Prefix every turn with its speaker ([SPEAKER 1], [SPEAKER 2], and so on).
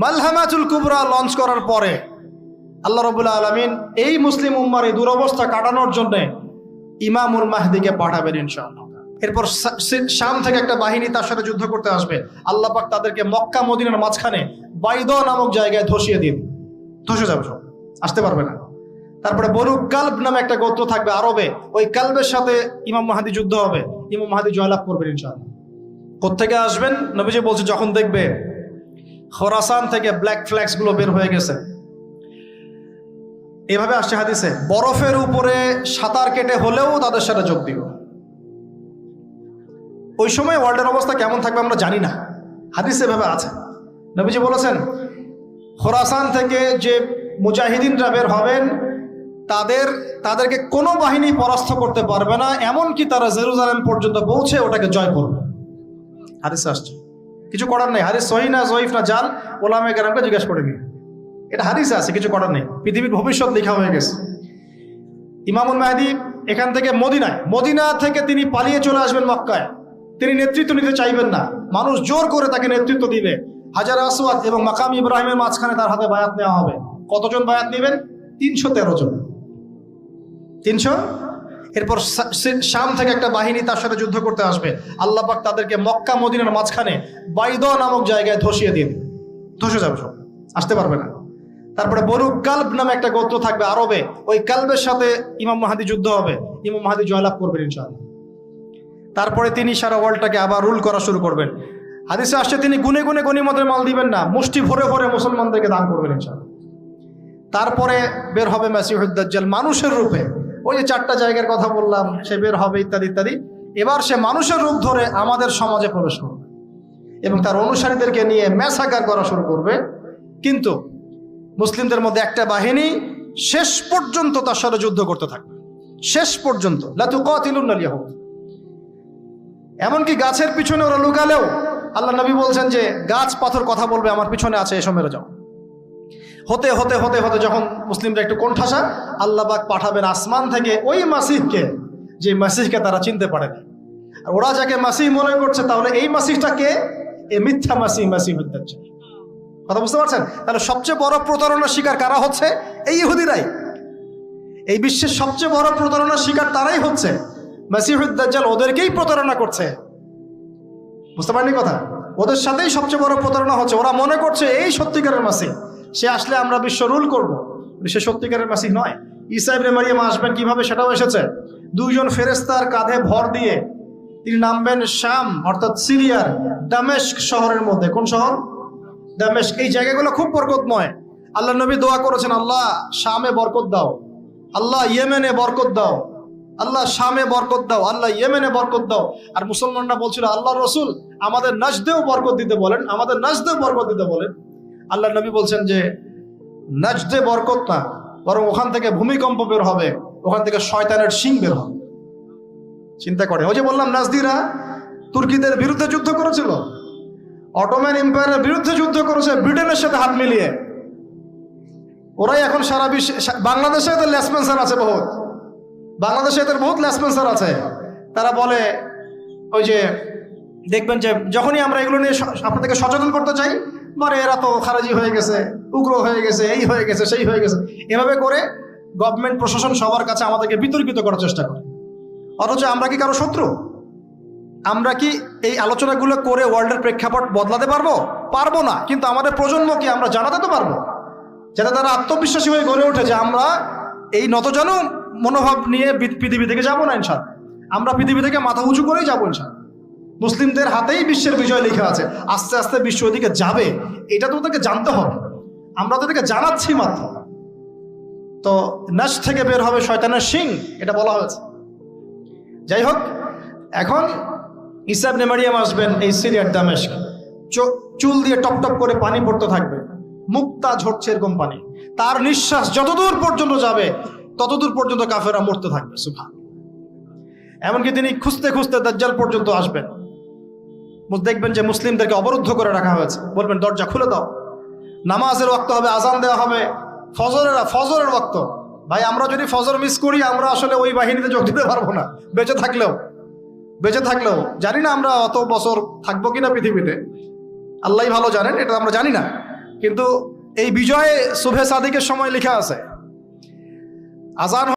[SPEAKER 1] মালহামাতুল কুবরা launch করার পরে আল্লাহ রাব্বুল আলামিন এই মুসলিম উম্মার এই দুরবস্থা কাটানোর জন্য ইমামুল মাহদিকে পাঠাবেন ইনশাআল্লাহ। এরপর শাম থেকে একটা বাহিনী তার সাথে যুদ্ধ করতে আসবে। আল্লাহ পাক তাদেরকে মক্কা মদিনার মাঝখানে বাইদা নামক জায়গায় ধসিয়ে দিন, ধসে যাবে, সব আসতে পারবে না। তারপরে বনু কালব নামে একটা গোত্র থাকবে আরবে, ওই কালবের সাথে ইমাম মাহদি যুদ্ধ হবে, ইমাম মাহদি জয়লাভ করবেন ইনশাআল্লাহ। কোত্থেকে আসবেন? নবীজি বলছে যখন দেখবে খোরাসান থেকে ব্ল্যাক ফ্ল্যাক্স গুলো বের হয়ে গেছে, এভাবে আসছে হাদিসে, বরফের উপরে সাঁতার কেটে হলেও তাদের সাথে যোগ দিব। ওই সময় ওয়ার্ল্ডের অবস্থা কেমন থাকবে আমরা জানি না, হাদিসে এভাবে আছে। নবীজি বলেছেন খোরাসান থেকে যে মুজাহিদিনরা বের হবেন তাদেরকে কোনো বাহিনী পরাস্ত করতে পারবে না, এমনকি তারা জেরুজালেম পর্যন্ত পৌঁছে ওটাকে জয় করবে। হাদিসে আসছে, কিছু করার নেই। হাদিস সহিহ না জয়ীফ না জাল, ওলামায়ে কেরামকে জিজ্ঞাসা করে নিন, এটা হাদিসে আছে, কিছু করার নেই। পৃথিবীর ভবিষ্যৎ লেখা হয়ে গেছে। ইমামুল মাহদি এখান থেকে মদিনা থেকে তিনি পালিয়ে চলে আসবেন মক্কায়। তিনি নেতৃত্ব নিতে চাইবেন না, মানুষ জোর করে তাকে নেতৃত্ব দিবে। হাজার আসওয়াদ এবং মাকাম ইব্রাহিমের মাঝখানে তার হাতে বায়াত নেওয়া হবে। কতজন বায়াত নেবেন? 313 জন। 300। এরপর শাম থেকে একটা বাহিনী তার সাথে যুদ্ধ করতে আসবে। আল্লাহ পাক তাদেরকে মক্কা মদিনার মাঝখানে বাইদা নামক জায়গায় ধসিয়ে দিন, ধসে যাবে, সব আসতে পারবে না। তারপরে বনু কালব নামে একটা গোত্র থাকবে আরবে, ওই কালবের সাথে ইমাম মাহদি যুদ্ধ হবে, ইমাম মাহদি জয়লাভ করবেন ইনশাআল্লাহ। তারপরে তিনি সারা ওয়ার্ল্ডটাকে আবার রুল করা শুরু করবেন। হাদিসে আসছে তিনি গুনে গুনে গনিমতের মাল দিবেন না, মুষ্টি ভরে ভরে মুসলমানদেরকে দান করবেন ইনশাআল্লাহ। তারপরে বের হবে মাসিহুদ দাজ্জাল মানুষের রূপে, ওই যে 4টা জায়গার কথা বললাম, সে বের হবে ইত্যাদি ইত্যাদি। এবার সে মানুষের রূপ ধরে আমাদের সমাজে প্রবেশ করবে এবং তার অনুসারীদেরকে নিয়ে ম্যাসাকার করা শুরু করবে। কিন্তু মুসলিমদের মধ্যে একটা বাহিনী শেষ পর্যন্ত তার সাথে যুদ্ধ করতে থাকবে, শেষ পর্যন্ত। লা তুকাতিলুনাল ইয়াহুদ, এমনকি গাছের পিছনে ওরা লুকালেও আল্লাহ নবী বলছেন যে গাছ পাথর কথা বলবে আমার পিছনে আছে, এসো মেরে যাও। হতে হতে হতে হতে যখন মুসলিমরা একটু কোণঠাসা, আল্লাহ পাক পাঠাবেন আসমান থেকে ওই মাসিহকে, যে মাসিহকে তারা চিনতে পারে না। আর ওরা যাকে মাসিহ মনে করছে, তাহলে এই মাসিহটা কে? এ মিথ্যা মাসিহুদ দাজ্জাল। কথা বুঝতে পারছেন? তাহলে সবচেয়ে বড় প্রতারণার শিকার কারা হচ্ছে? এই ইহুদিরাই। এই বিশ্বের সবচেয়ে বড় প্রতারণার শিকার তারাই হচ্ছে। মাসিহুদ দাজ্জাল ওদেরকেই প্রতারণা করছে, বুঝতে পারেননি কথা? ওদের সাথেই সবচেয়ে বড় প্রতারণা হচ্ছে। ওরা মনে করছে এই সত্যিকারের মাসিহ, সে আসলে আমরা বিশ্ব রুল করব। সে সত্যিকারের মাসিহ নয়। ঈসা ইবনে মারিয়াম আসবেন কিভাবে সেটাও এসেছে। 2 জন ফেরেশতার কাঁধে ভর দিয়ে তিনি নামবেন শাম অর্থাৎ সিরিয়ার দামেস্ক শহরের মধ্যে। কোন শহর? দামেস্ক। এই জায়গাগুলো খুব বরকতময়। আল্লাহ নবী দোয়া করেছেন, আল্লাহ শামে বরকত দাও, আল্লাহ ইয়েমেনে বরকত দাও, আল্লাহ শামে বরকত দাও, আল্লাহ ইয়েমেনে বরকত দাও। আর মুসলমানরা বলছিল, আল্লাহ রসুল আমাদের নাজদেও বরকত দিতে বলেন, আমাদের নাজদেও বরকত দিতে বলেন। আল্লাহ নবী বলছেন যে নাজদে বরকত না, বরং ওখান থেকে ভূমিকম্প বের হবে, ওখান থেকে শয়তানের শিং বের হবে। চিন্তা করে, ওই যে বললাম নাজদিরা তুর্কিদের বিরুদ্ধে যুদ্ধ করেছিল, অটোম্যান এম্পায়ারের বিরুদ্ধে যুদ্ধ করেছে ব্রিটেনের সাথে হাত মিলিয়ে। ওরাই এখন সারা বিশ্বে, বাংলাদেশে এদের লেসপেন্সার আছে বহুত, বাংলাদেশে এদের বহুত লেসপেন্সার আছে। তারা বলে, ওই যে দেখবেন যে যখনই আমরা এগুলো নিয়ে আপনাদেরকে সচেতন করতে চাই, মানে এরা তো খারাজি হয়ে গেছে, উগ্র হয়ে গেছে, এই হয়ে গেছে, সেই হয়ে গেছে, এভাবে করে গভর্নমেন্ট প্রশাসন সবার কাছে আমাদেরকে বিতর্কিত করার চেষ্টা করে। অথচ আমরা কি কারো শত্রু? আমরা কি এই আলোচনাগুলো করে ওয়ার্ল্ডের প্রেক্ষাপট বদলাতে পারবো? পারবো না। কিন্তু আমাদের প্রজন্মকে আমরা জানাতে তো পারবো, যাতে তারা আত্মবিশ্বাসী হয়ে গড়ে ওঠে যে আমরা এই নতজানু মনোভাব নিয়ে পৃথিবী থেকে যাবো না ইনশাআল্লাহ। আমরা পৃথিবী থেকে মাথা উঁচু করেই যাবো ইনশাআল্লাহ। মুসলিমদের হাতেই বিশ্বের বিজয় লেখা আছে। আস্তে আস্তে বিশ্ব ওদিকে যাবে, এটা তো ওদেরকে জানতে হবে। আমরা তাদেরকে জানাচ্ছি মাত্র। তো নাশ থেকে বের হবে শয়তানের শিং, এটা বলা হয়েছে। যাই হোক, এখন ঈসা ইবনে মারিয়াম আসবেন এই সিরিয়ার দামেস্ক। চুল দিয়ে টপ টপ করে পানি পড়তে থাকবে, মুক্তা ঝরছে এরকম পানি। তার নিঃশ্বাস যতদূর পর্যন্ত যাবে ততদূর পর্যন্ত কাফেররা মরতে থাকবে। সুবহান। এমনকি তিনি খুঁজতে খুঁজতে দাজ্জাল পর্যন্ত আসবেন। দেখবেন যে মুসলিমদেরকে অবরুদ্ধ করে রাখা হয়েছে, বলবেন দরজা খুলে দাও, নামাজের ওয়াক্ত হবে, আজান দেওয়া হবে, ফজরের ওয়াক্ত। ভাই আমরা যদি ফজর মিস করি, আমরা আসলে ওই বাহিনীতে যোগ দিতে পারবো না। বেঁচে থাকলেও জানি না আমরা অত বছর থাকবো কিনা পৃথিবীতে, আল্লাহই ভালো জানেন, এটা আমরা জানি না। কিন্তু এই বিজয় সুবহে সাদিকের সময় লেখা আছে। আজান